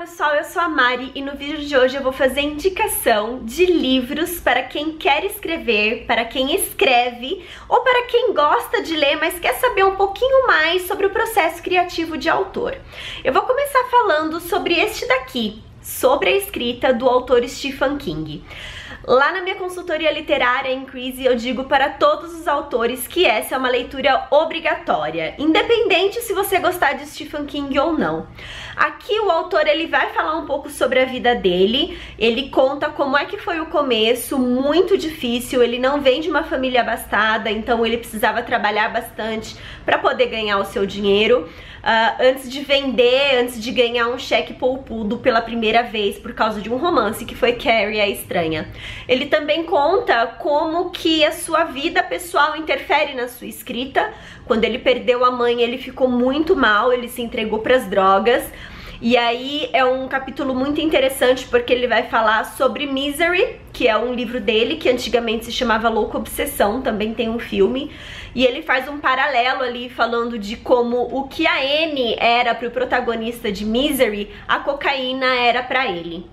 pessoal, eu sou a Mari e no vídeo de hoje eu vou fazer indicação de livros para quem quer escrever, para quem escreve ou para quem gosta de ler, mas quer saber um pouquinho mais sobre o processo criativo de autor. Eu vou começar falando sobre este daqui, sobre a escrita do autor Stephen King. Lá na minha consultoria literária Increase eu digo para todos os autores que essa é uma leitura obrigatória, independente se você gostar de Stephen King ou não. Aqui o autor ele vai falar um pouco sobre a vida dele, ele conta como é que foi o começo, muito difícil, ele não vem de uma família abastada, então ele precisava trabalhar bastante para poder ganhar o seu dinheiro. Antes de vender, antes de ganhar um cheque poupudo pela primeira vez por causa de um romance que foi Carrie a Estranha. Ele também conta como que a sua vida pessoal interfere na sua escrita. Quando ele perdeu a mãe, ele ficou muito mal, ele se entregou para as drogas. E aí é um capítulo muito interessante porque ele vai falar sobre Misery, que é um livro dele, que antigamente se chamava Louca Obsessão, também tem um filme. E ele faz um paralelo ali falando de como o que a Anne era pro protagonista de Misery, a cocaína era pra ele.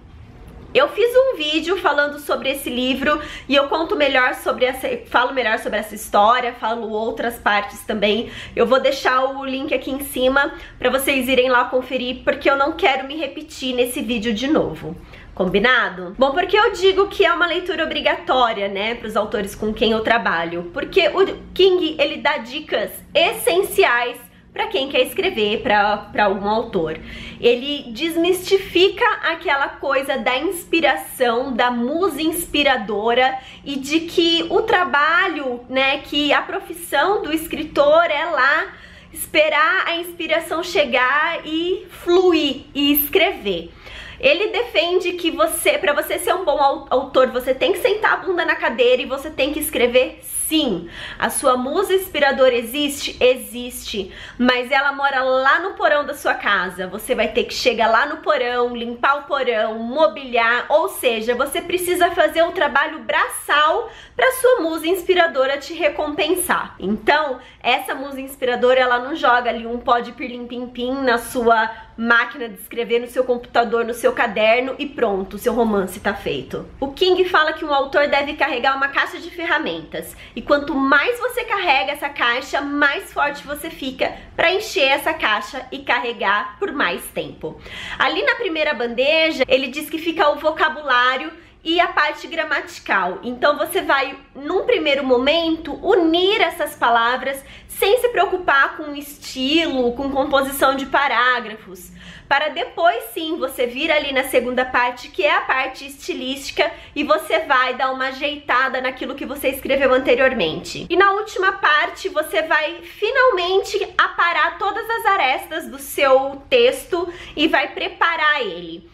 Eu fiz um vídeo falando sobre esse livro e eu conto melhor sobre falo melhor sobre essa história, falo outras partes também. Eu vou deixar o link aqui em cima para vocês irem lá conferir, porque eu não quero me repetir nesse vídeo de novo. Combinado? Bom, porque eu digo que é uma leitura obrigatória, né, para os autores com quem eu trabalho, porque o King, ele dá dicas essenciais para quem quer escrever, para algum autor. Ele desmistifica aquela coisa da inspiração, da musa inspiradora e de que o trabalho, né, que a profissão do escritor é lá esperar a inspiração chegar e fluir e escrever. Ele defende que para você ser um bom autor, você tem que sentar a bunda na cadeira e você tem que escrever sim. A sua musa inspiradora existe? Existe. Mas ela mora lá no porão da sua casa. Você vai ter que chegar lá no porão, limpar o porão, mobiliar, ou seja, você precisa fazer um trabalho braçal para sua musa inspiradora te recompensar. Então, essa musa inspiradora, ela não joga ali um pó de pirlim-pim-pim na sua máquina de escrever, no seu computador, no seu caderno e pronto, seu romance tá feito. O King fala que um autor deve carregar uma caixa de ferramentas e quanto mais você carrega essa caixa, mais forte você fica para encher essa caixa e carregar por mais tempo. Ali na primeira bandeja, ele diz que fica o vocabulário e a parte gramatical. Então você vai, num primeiro momento, unir essas palavras sem se preocupar com estilo, com composição de parágrafos, para depois sim você vir ali na segunda parte, que é a parte estilística, e você vai dar uma ajeitada naquilo que você escreveu anteriormente. E na última parte você vai finalmente aparar todas as arestas do seu texto e vai preparar ele.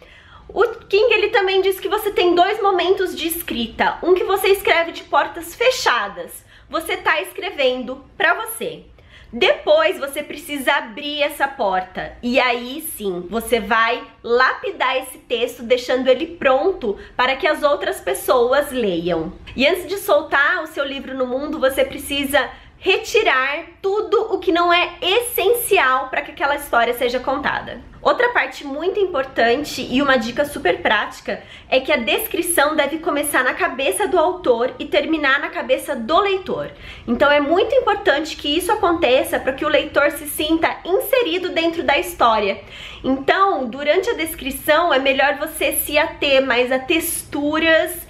O King, ele também diz que você tem dois momentos de escrita. Um que você escreve de portas fechadas. Você tá escrevendo pra você. Depois você precisa abrir essa porta. E aí sim, você vai lapidar esse texto, deixando ele pronto para que as outras pessoas leiam. E antes de soltar o seu livro no mundo, você precisa retirar tudo o que não é essencial para que aquela história seja contada. Outra parte muito importante e uma dica super prática é que a descrição deve começar na cabeça do autor e terminar na cabeça do leitor. Então é muito importante que isso aconteça para que o leitor se sinta inserido dentro da história. Então, durante a descrição é melhor você se ater mais a texturas,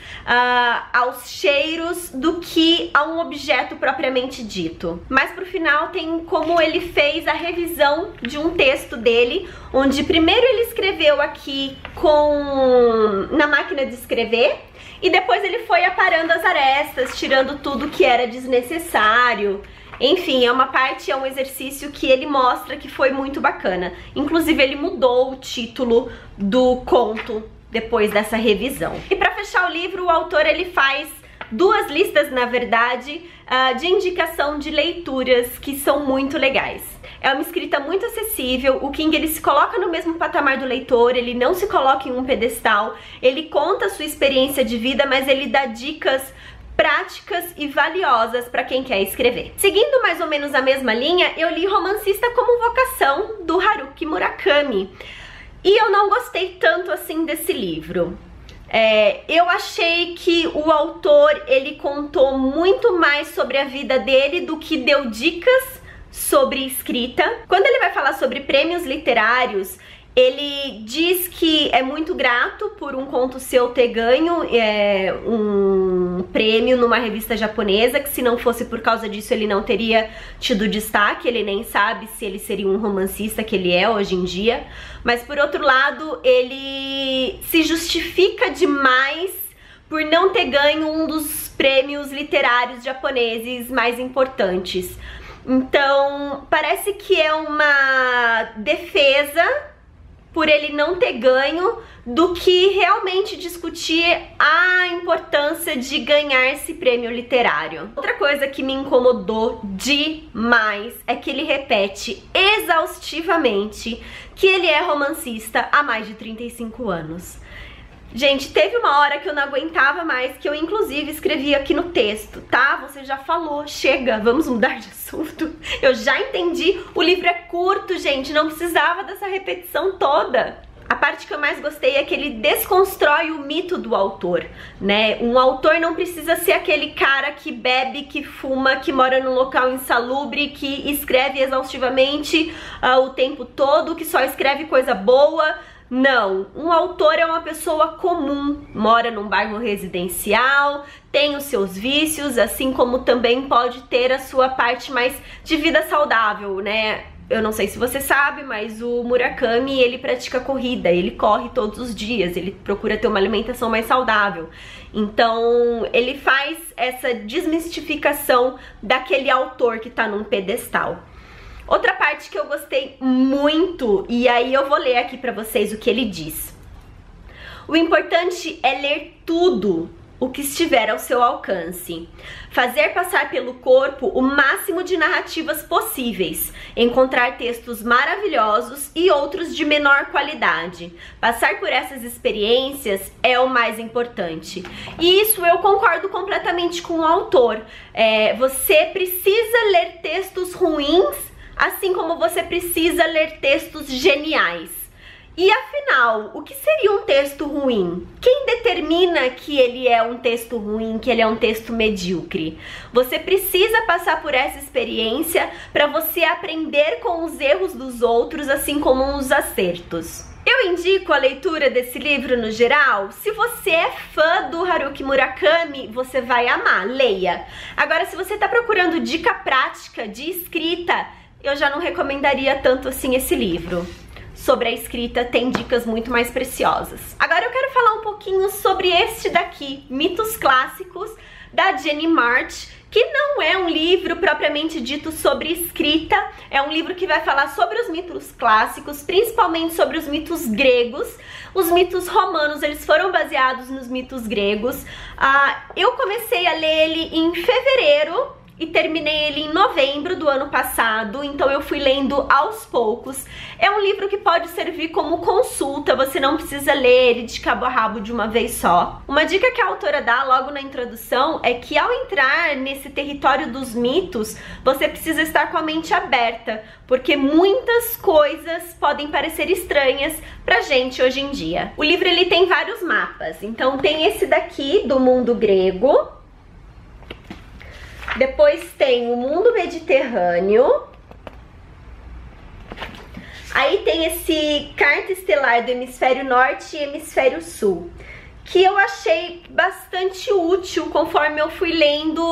aos cheiros, do que a um objeto propriamente dito. Mas pro final tem como ele fez a revisão de um texto dele, onde primeiro ele escreveu aqui na máquina de escrever e depois ele foi aparando as arestas, tirando tudo que era desnecessário. Enfim, é um exercício que ele mostra que foi muito bacana. Inclusive ele mudou o título do conto depois dessa revisão. E para fechar o livro, o autor ele faz duas listas, na verdade, de indicação de leituras que são muito legais. É uma escrita muito acessível, o King ele se coloca no mesmo patamar do leitor, ele não se coloca em um pedestal, ele conta a sua experiência de vida, mas ele dá dicas práticas e valiosas para quem quer escrever. Seguindo mais ou menos a mesma linha, eu li Romancista como Vocação, do Haruki Murakami. E eu não gostei tanto assim desse livro. Eu achei que o autor, ele contou muito mais sobre a vida dele do que deu dicas sobre escrita. Quando ele vai falar sobre prêmios literários, ele diz que é muito grato por um conto seu ter ganho um prêmio numa revista japonesa, que se não fosse por causa disso ele não teria tido destaque, ele nem sabe se ele seria um romancista que ele é hoje em dia. Mas por outro lado, ele se justifica demais por não ter ganho um dos prêmios literários japoneses mais importantes. Então, parece que é uma defesa por ele não ter ganho, do que realmente discutir a importância de ganhar esse prêmio literário. Outra coisa que me incomodou demais é que ele repete exaustivamente que ele é romancista há mais de 35 anos. Gente, teve uma hora que eu não aguentava mais, que eu inclusive escrevi aqui no texto, tá? Você já falou, chega, vamos mudar de assunto. Eu já entendi, o livro é curto, gente, não precisava dessa repetição toda. A parte que eu mais gostei é que ele desconstrói o mito do autor, né? Um autor não precisa ser aquele cara que bebe, que fuma, que mora num local insalubre, que escreve exaustivamente o tempo todo, que só escreve coisa boa. Não, um autor é uma pessoa comum, mora num bairro residencial, tem os seus vícios, assim como também pode ter a sua parte mais de vida saudável, né? Eu não sei se você sabe, mas o Murakami, ele pratica corrida, ele corre todos os dias, ele procura ter uma alimentação mais saudável. Então, ele faz essa desmistificação daquele autor que tá num pedestal. Outra parte que eu gostei muito, e aí eu vou ler aqui pra vocês o que ele diz. O importante é ler tudo o que estiver ao seu alcance. Fazer passar pelo corpo o máximo de narrativas possíveis. Encontrar textos maravilhosos e outros de menor qualidade. Passar por essas experiências é o mais importante. E isso eu concordo completamente com o autor. Você precisa ler textos ruins, assim como você precisa ler textos geniais. E afinal, o que seria um texto ruim? Quem determina que ele é um texto ruim, que ele é um texto medíocre? Você precisa passar por essa experiência para você aprender com os erros dos outros, assim como os acertos. Eu indico a leitura desse livro no geral. Se você é fã do Haruki Murakami, você vai amar, leia. Agora, se você está procurando dica prática de escrita, eu já não recomendaria tanto assim esse livro. Sobre a escrita tem dicas muito mais preciosas. Agora eu quero falar um pouquinho sobre este daqui, Mitos Clássicos, da Jenny March, que não é um livro propriamente dito sobre escrita, é um livro que vai falar sobre os mitos clássicos, principalmente sobre os mitos gregos. Os mitos romanos, eles foram baseados nos mitos gregos. Eu comecei a ler ele em fevereiro, e terminei ele em novembro do ano passado, então eu fui lendo aos poucos. É um livro que pode servir como consulta, você não precisa ler ele de cabo a rabo de uma vez só. Uma dica que a autora dá logo na introdução é que ao entrar nesse território dos mitos, você precisa estar com a mente aberta, porque muitas coisas podem parecer estranhas pra gente hoje em dia. O livro ele tem vários mapas, então tem esse daqui do mundo grego, depois tem o mundo mediterrâneo. Aí tem esse carta estelar do hemisfério norte e hemisfério sul, que eu achei bastante útil conforme eu fui lendo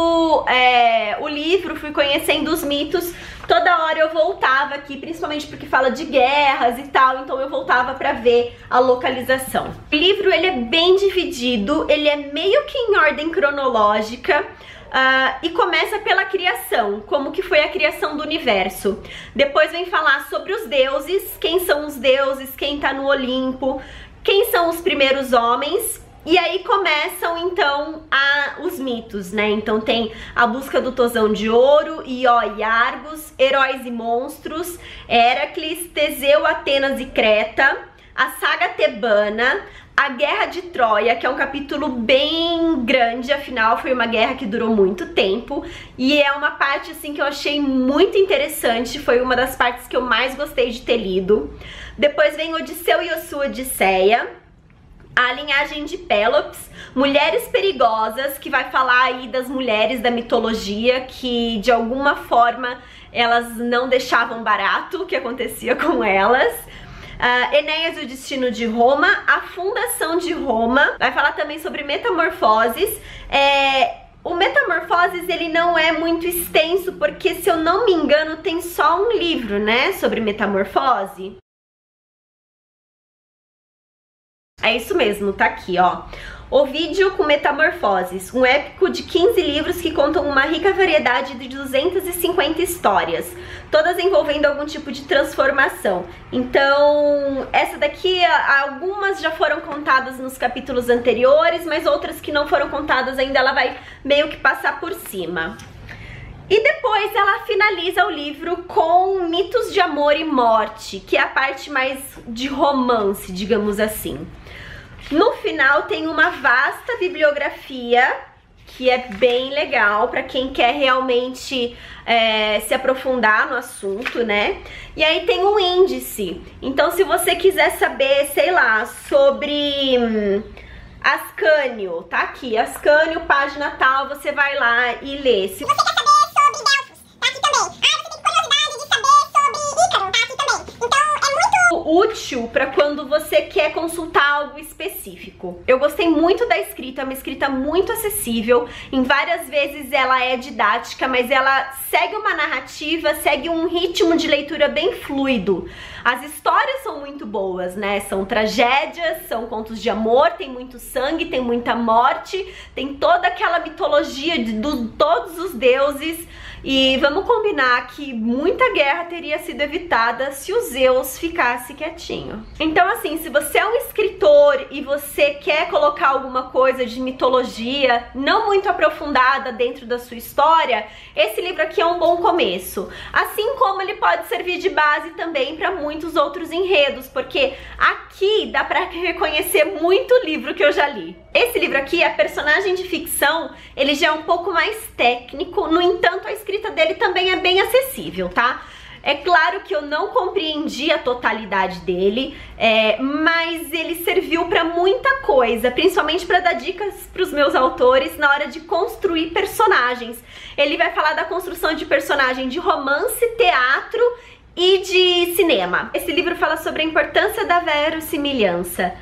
o livro, fui conhecendo os mitos. Toda hora eu voltava aqui, principalmente porque fala de guerras e tal, então eu voltava pra ver a localização. O livro ele é bem dividido, ele é meio que em ordem cronológica. E começa pela criação, como que foi a criação do universo. Depois vem falar sobre os deuses, quem são os deuses, quem tá no Olimpo, quem são os primeiros homens. E aí começam então os mitos, né? Então tem a busca do Tozão de Ouro, Ió e Argos, heróis e monstros, Héracles, Teseu, Atenas e Creta, a saga tebana, A Guerra de Troia, que é um capítulo bem grande, afinal foi uma guerra que durou muito tempo, e é uma parte assim que eu achei muito interessante, foi uma das partes que eu mais gostei de ter lido. Depois vem Odisseu e a sua Odisseia, a linhagem de Pélops, Mulheres Perigosas, que vai falar aí das mulheres da mitologia que de alguma forma elas não deixavam barato o que acontecia com elas. Enéas e o Destino de Roma, a Fundação de Roma, vai falar também sobre Metamorfoses. O Metamorfoses ele não é muito extenso, porque se eu não me engano tem só um livro, né, sobre metamorfose. É isso mesmo, tá aqui, ó. Ovídio com Metamorfoses, um épico de 15 livros que contam uma rica variedade de 250 histórias, todas envolvendo algum tipo de transformação. Então, essa daqui, algumas já foram contadas nos capítulos anteriores, mas outras que não foram contadas ainda, ela vai meio que passar por cima. E depois ela finaliza o livro com Mitos de Amor e Morte, que é a parte mais de romance, digamos assim. No final tem uma vasta bibliografia, que é bem legal para quem quer realmente se aprofundar no assunto, né? E aí tem um índice. Então se você quiser saber, sei lá, sobre Ascânio, tá aqui, Ascânio, página tal, você vai lá e lê. Se você quer saber sobre Delfos, tá aqui também. Você tem curiosidade de saber sobre Ícaro, tá aqui também. Então é muito útil para quando você quer consultar algo específico. Eu gostei muito da escrita, é uma escrita muito acessível. Em várias vezes ela é didática, mas ela segue uma narrativa, segue um ritmo de leitura bem fluido. As histórias são muito boas, né? São tragédias, são contos de amor, tem muito sangue, tem muita morte, tem toda aquela mitologia de todos os deuses. E vamos combinar que muita guerra teria sido evitada se o Zeus ficasse quietinho. Então assim, se você é um escritor e você quer colocar alguma coisa de mitologia não muito aprofundada dentro da sua história, esse livro aqui é um bom começo. Assim como ele pode servir de base também para muitos outros enredos, porque aqui dá para reconhecer muito livro que eu já li. Esse livro aqui, a personagem de ficção, ele já é um pouco mais técnico, no entanto a escrita dele também é bem acessível, tá? É claro que eu não compreendi a totalidade dele, mas ele serviu para muita coisa, principalmente para dar dicas para os meus autores na hora de construir personagens. Ele vai falar da construção de personagem de romance, teatro e de cinema. Esse livro fala sobre a importância da verossimilhança.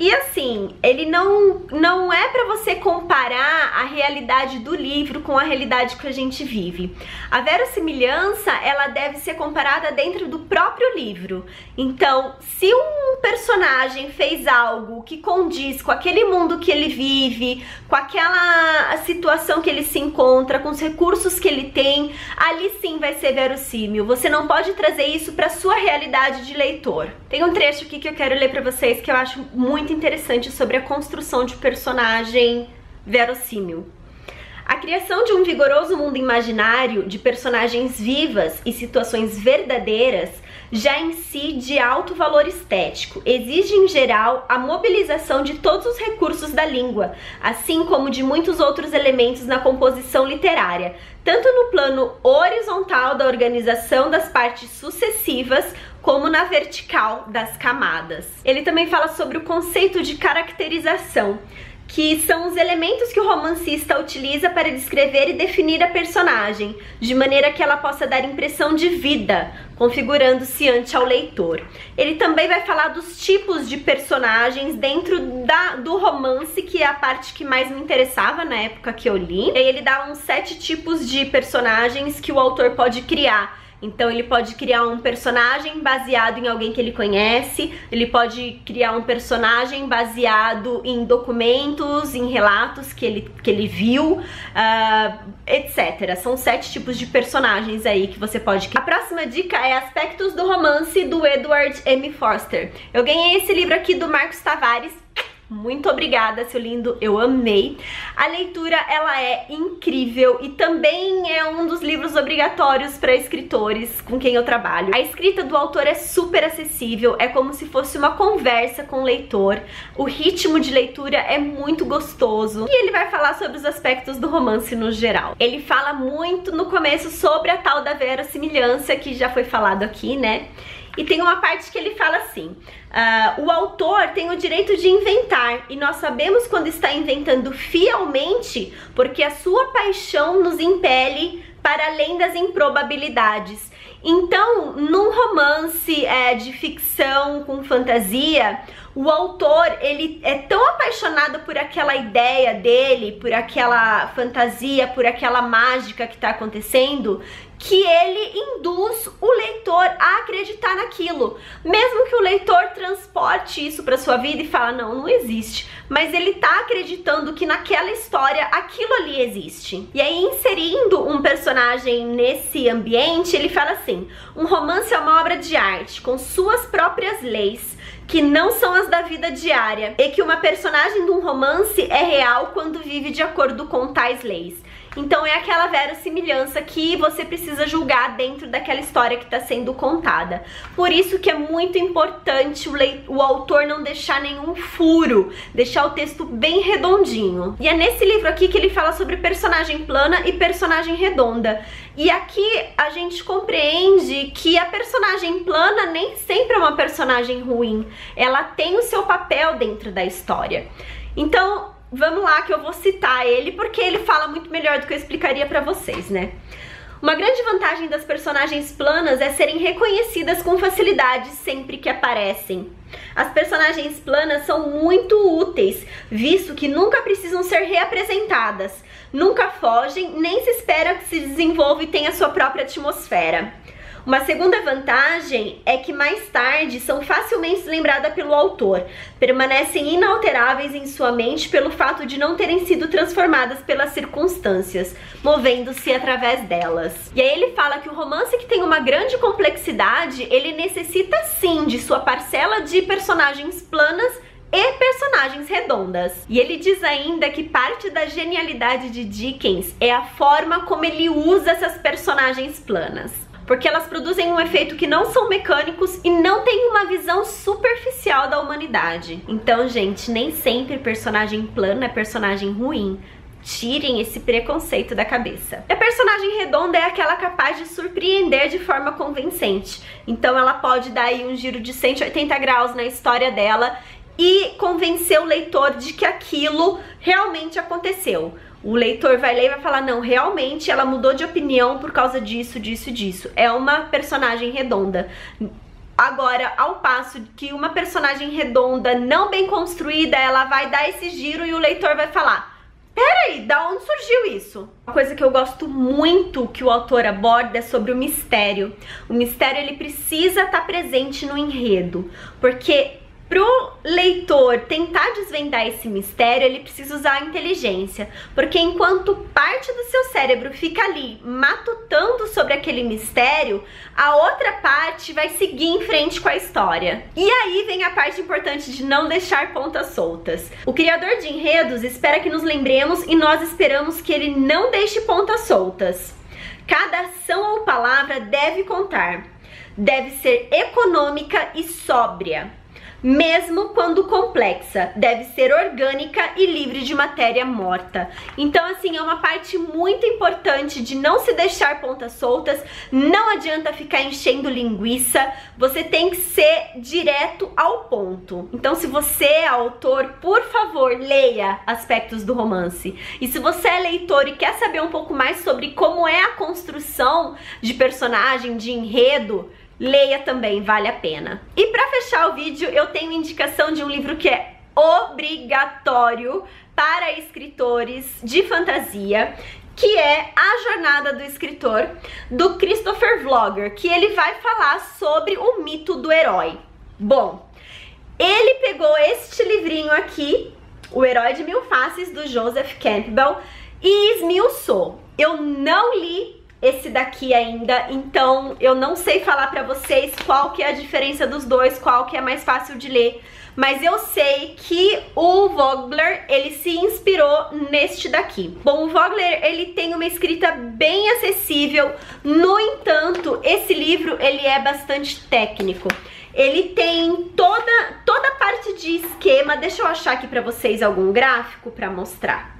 E assim, ele não é pra você comparar a realidade do livro com a realidade que a gente vive. A verossimilhança, ela deve ser comparada dentro do próprio livro. Então, se um personagem fez algo que condiz com aquele mundo que ele vive, com aquela situação que ele se encontra, com os recursos que ele tem, ali sim vai ser verossímil. Você não pode trazer isso pra sua realidade de leitor. Tem um trecho aqui que eu quero ler pra vocês que eu acho muito interessante sobre a construção de personagem verossímil. A criação de um vigoroso mundo imaginário de personagens vivas e situações verdadeiras já em si de alto valor estético, exige em geral a mobilização de todos os recursos da língua, assim como de muitos outros elementos na composição literária, tanto no plano horizontal da organização das partes sucessivas, como na vertical das camadas. Ele também fala sobre o conceito de caracterização, que são os elementos que o romancista utiliza para descrever e definir a personagem, de maneira que ela possa dar impressão de vida, configurando-se ante ao leitor. Ele também vai falar dos tipos de personagens dentro do romance, que é a parte que mais me interessava na época que eu li. E ele dá uns 7 tipos de personagens que o autor pode criar. Então ele pode criar um personagem baseado em alguém que ele conhece, ele pode criar um personagem baseado em documentos, em relatos que ele viu, etc. São 7 tipos de personagens aí que você pode criar. A próxima dica é Aspectos do Romance, do Edward M. Forster. Eu ganhei esse livro aqui do Marcos Tavares, Muito obrigada, seu lindo, eu amei. A leitura, ela é incrível e também é um dos livros obrigatórios para escritores com quem eu trabalho. A escrita do autor é super acessível, é como se fosse uma conversa com o leitor. O ritmo de leitura é muito gostoso e ele vai falar sobre os aspectos do romance no geral. Ele fala muito no começo sobre a tal da verossimilhança, que já foi falado aqui, né? E tem uma parte que ele fala assim, o autor tem o direito de inventar e nós sabemos quando está inventando fielmente porque a sua paixão nos impele para além das improbabilidades. Então, num romance de ficção com fantasia, o autor, ele é tão apaixonado por aquela ideia dele, por aquela fantasia, por aquela mágica que está acontecendo, que ele induz o leitor a acreditar naquilo. Mesmo que o leitor transporte isso para sua vida e fala, não existe. Mas ele tá acreditando que naquela história aquilo ali existe. E aí, inserindo um personagem nesse ambiente, ele fala assim, um romance é uma obra de arte, com suas próprias leis, que não são as da vida diária, e que uma personagem de um romance é real quando vive de acordo com tais leis. Então é aquela verossimilhança que você precisa julgar dentro daquela história que está sendo contada. Por isso que é muito importante o autor não deixar nenhum furo, deixar o texto bem redondinho. E é nesse livro aqui que ele fala sobre personagem plana e personagem redonda. E aqui a gente compreende que a personagem plana nem sempre é uma personagem ruim. Ela tem o seu papel dentro da história. Então, vamos lá que eu vou citar ele porque ele fala muito melhor do que eu explicaria pra vocês, né? Uma grande vantagem das personagens planas é serem reconhecidas com facilidade sempre que aparecem. As personagens planas são muito úteis, visto que nunca precisam ser reapresentadas, nunca fogem, nem se espera que se desenvolva e tenha sua própria atmosfera. Uma segunda vantagem é que mais tarde são facilmente lembradas pelo autor, permanecem inalteráveis em sua mente pelo fato de não terem sido transformadas pelas circunstâncias, movendo-se através delas. E aí ele fala que o romance que tem uma grande complexidade, ele necessita sim de sua parcela de personagens planas e personagens redondas. E ele diz ainda que parte da genialidade de Dickens é a forma como ele usa essas personagens planas, porque elas produzem um efeito que não são mecânicos e não têm uma visão superficial da humanidade. Então, gente, nem sempre personagem plano é personagem ruim. Tirem esse preconceito da cabeça. A personagem redonda é aquela capaz de surpreender de forma convincente. Então ela pode dar aí um giro de 180 graus na história dela e convencer o leitor de que aquilo realmente aconteceu. O leitor vai ler e vai falar, não, realmente ela mudou de opinião por causa disso, disso, disso. É uma personagem redonda. Agora, ao passo que uma personagem redonda não bem construída, ela vai dar esse giro e o leitor vai falar, peraí, da onde surgiu isso? Uma coisa que eu gosto muito que o autor aborda é sobre o mistério. O mistério, ele precisa estar presente no enredo, porque pro leitor tentar desvendar esse mistério, ele precisa usar a inteligência, porque enquanto parte do seu cérebro fica ali matutando sobre aquele mistério, a outra parte vai seguir em frente com a história. E aí vem a parte importante de não deixar pontas soltas. O criador de enredos espera que nos lembremos e nós esperamos que ele não deixe pontas soltas. Cada ação ou palavra deve contar, deve ser econômica e sóbria. Mesmo quando complexa, deve ser orgânica e livre de matéria morta. Então, assim, é uma parte muito importante de não se deixar pontas soltas. Não adianta ficar enchendo linguiça, você tem que ser direto ao ponto. Então, se você é autor, por favor, leia aspectos do romance. E se você é leitor e quer saber um pouco mais sobre como é a construção de personagem, de enredo, leia também, vale a pena. E para fechar o vídeo, eu tenho indicação de um livro que é obrigatório para escritores de fantasia, que é A Jornada do Escritor, do Christopher Vlogger, que ele vai falar sobre o mito do herói. Bom, ele pegou este livrinho aqui, O Herói de Mil Faces, do Joseph Campbell, e esmiuçou. Eu não li esse daqui ainda, então eu não sei falar pra vocês qual que é a diferença dos dois, qual que é mais fácil de ler, mas eu sei que o Vogler, ele se inspirou neste daqui. Bom, o Vogler, ele tem uma escrita bem acessível, no entanto, esse livro, ele é bastante técnico. Ele tem toda a parte de esquema, deixa eu achar aqui pra vocês algum gráfico pra mostrar.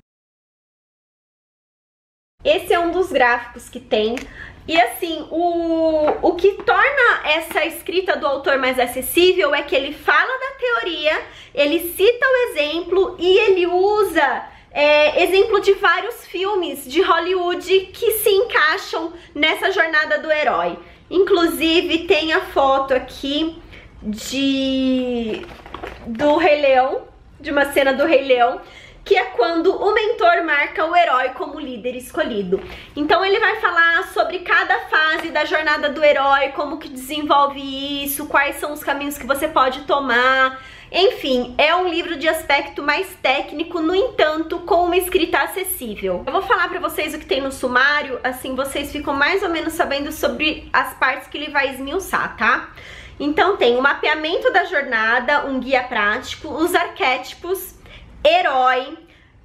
Esse é um dos gráficos que tem. E assim, o que torna essa escrita do autor mais acessível é que ele fala da teoria, ele cita o exemplo e ele usa exemplo de vários filmes de Hollywood que se encaixam nessa jornada do herói. Inclusive tem a foto aqui do Rei Leão, de uma cena do Rei Leão, que é quando o mentor marca o herói como líder escolhido. Então ele vai falar sobre cada fase da jornada do herói, como que desenvolve isso, quais são os caminhos que você pode tomar. Enfim, é um livro de aspecto mais técnico, no entanto, com uma escrita acessível. Eu vou falar pra vocês o que tem no sumário, assim vocês ficam mais ou menos sabendo sobre as partes que ele vai esmiuçar, tá? Então tem o mapeamento da jornada, um guia prático, os arquétipos, herói,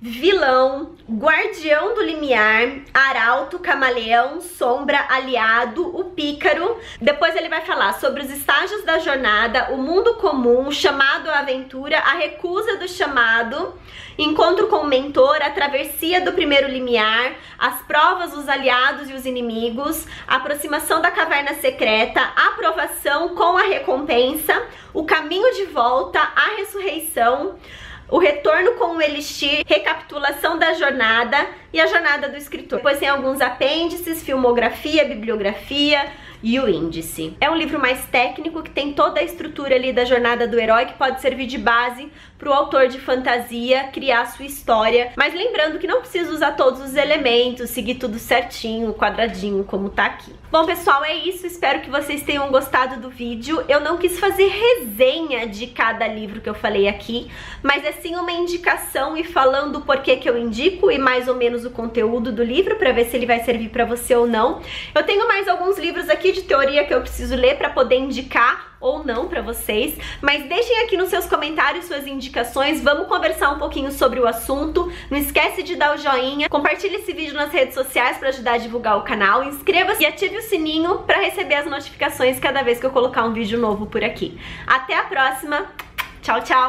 vilão, guardião do limiar, arauto, camaleão, sombra, aliado, o pícaro. Depois ele vai falar sobre os estágios da jornada, o mundo comum, o chamado à aventura, a recusa do chamado, encontro com o mentor, a travessia do primeiro limiar, as provas, os aliados e os inimigos, a aproximação da caverna secreta, a aprovação com a recompensa, o caminho de volta, a ressurreição, o retorno com o elixir, recapitulação da jornada e a jornada do escritor. Depois tem alguns apêndices, filmografia, bibliografia e o índice. É um livro mais técnico que tem toda a estrutura ali da jornada do herói, que pode servir de base para o autor de fantasia criar sua história, mas lembrando que não precisa usar todos os elementos, seguir tudo certinho, quadradinho, como tá aqui. Bom, pessoal, é isso. Espero que vocês tenham gostado do vídeo. Eu não quis fazer resenha de cada livro que eu falei aqui, mas é sim uma indicação e falando o porquê que eu indico e mais ou menos o conteúdo do livro, para ver se ele vai servir para você ou não. Eu tenho mais alguns livros aqui de teoria que eu preciso ler para poder indicar ou não pra vocês, mas deixem aqui nos seus comentários suas indicações, vamos conversar um pouquinho sobre o assunto. Não esquece de dar o joinha, compartilhe esse vídeo nas redes sociais pra ajudar a divulgar o canal, inscreva-se e ative o sininho pra receber as notificações cada vez que eu colocar um vídeo novo por aqui. Até a próxima, tchau, tchau!